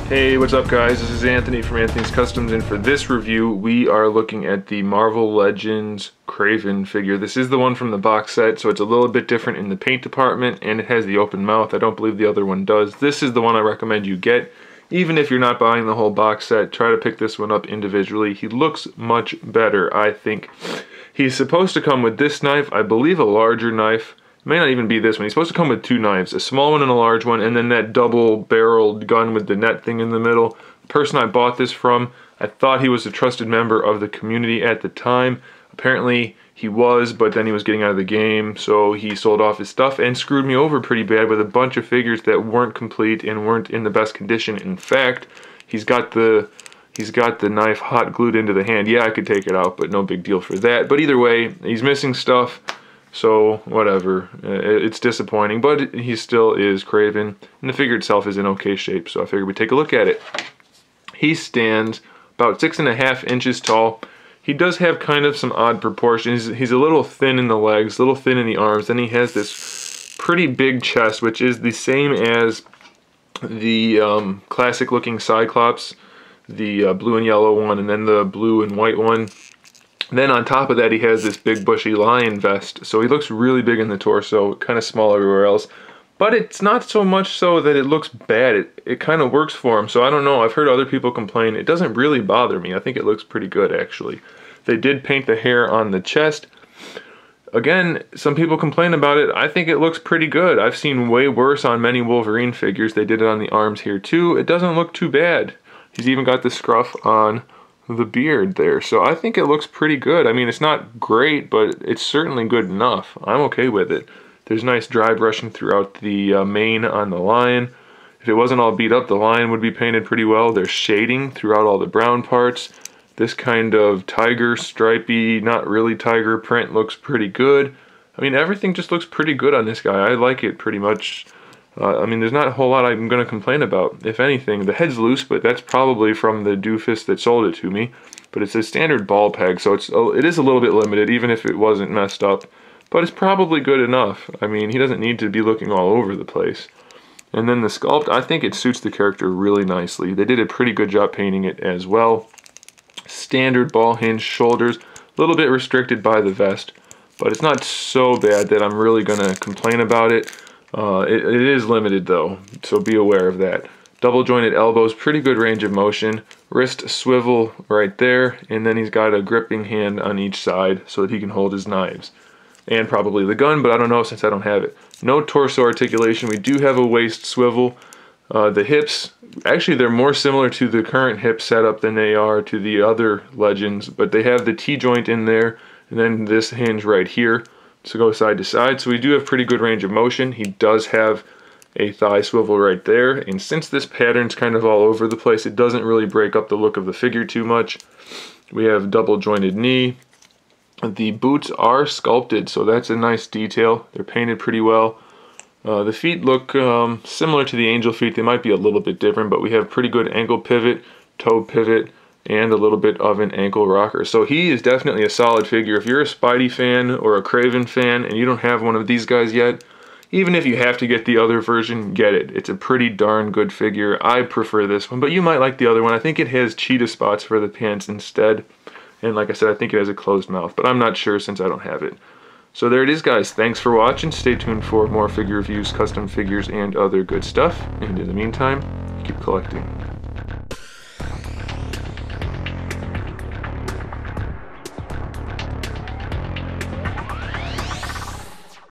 Hey, what's up guys? This is Anthony from Anthony's Customs, and for this review we are looking at the Marvel Legends Kraven figure. This is the one from the box set, so it's a little bit different in the paint department, and it has the open mouth. I don't believe the other one does. This is the one I recommend you get. Even if you're not buying the whole box set, try to pick this one up individually. He looks much better, I think. He's supposed to come with this knife, I believe a larger knife. May not even be this one. He's supposed to come with two knives, a small one and a large one, and then that double-barreled gun with the net thing in the middle. The person I bought this from, I thought he was a trusted member of the community at the time. Apparently he was, but then he was getting out of the game, so he sold off his stuff and screwed me over pretty bad with a bunch of figures that weren't complete and weren't in the best condition. In fact, he's got the knife hot glued into the hand. Yeah, I could take it out, but no big deal for that. But either way, he's missing stuff. So, whatever. It's disappointing, but he still is Kraven, and the figure itself is in okay shape, so I figured we'd take a look at it. He stands about 6.5 inches tall. He does have kind of some odd proportions. He's a little thin in the legs, a little thin in the arms, then he has this pretty big chest, which is the same as the classic-looking Cyclops, the blue and yellow one, and then the blue and white one. Then on top of that, he has this big bushy lion vest, so he looks really big in the torso, kind of small everywhere else. But it's not so much so that it looks bad. It kind of works for him, so I don't know. I've heard other people complain. It doesn't really bother me. I think it looks pretty good, actually. They did paint the hair on the chest. Again, some people complain about it. I think it looks pretty good. I've seen way worse on many Wolverine figures. They did it on the arms here, too. It doesn't look too bad. He's even got the scruff on the beard there, so I think it looks pretty good. I mean, it's not great, but it's certainly good enough. I'm okay with it. There's nice dry brushing throughout the mane on the lion. If it wasn't all beat up, the lion would be painted pretty well. There's shading throughout all the brown parts. This kind of tiger, stripy, not really tiger print looks pretty good. I mean, everything just looks pretty good on this guy. I like it pretty much. I mean, there's not a whole lot I'm going to complain about. If anything, the head's loose, but that's probably from the doofus that sold it to me. But it's a standard ball peg, so it is a little bit limited, even if it wasn't messed up. But it's probably good enough. I mean, he doesn't need to be looking all over the place. And then the sculpt, I think it suits the character really nicely. They did a pretty good job painting it as well. Standard ball hinge shoulders, a little bit restricted by the vest, but it's not so bad that I'm really going to complain about it. It is limited though, so be aware of that. Double jointed elbows, pretty good range of motion. Wrist swivel right there, and then he's got a gripping hand on each side so that he can hold his knives. And probably the gun, but I don't know since I don't have it. No torso articulation. We do have a waist swivel. The hips, actually they're more similar to the current hip setup than they are to the other Legends, but they have the T-joint in there, and then this hinge right here to go side to side, so we do have pretty good range of motion. He does have a thigh swivel right there, and since this pattern's kind of all over the place, it doesn't really break up the look of the figure too much. We have double jointed knee. The boots are sculpted, so that's a nice detail. They're painted pretty well. The feet look similar to the angel feet. They might be a little bit different, but we have pretty good ankle pivot, toe pivot, and a little bit of an ankle rocker. So he is definitely a solid figure. If you're a Spidey fan or a Kraven fan and you don't have one of these guys yet, even if you have to get the other version, get it. It's a pretty darn good figure. I prefer this one, but you might like the other one. I think it has cheetah spots for the pants instead. And like I said, I think it has a closed mouth, but I'm not sure since I don't have it. So there it is, guys. Thanks for watching. Stay tuned for more figure reviews, custom figures, and other good stuff. And in the meantime, keep collecting.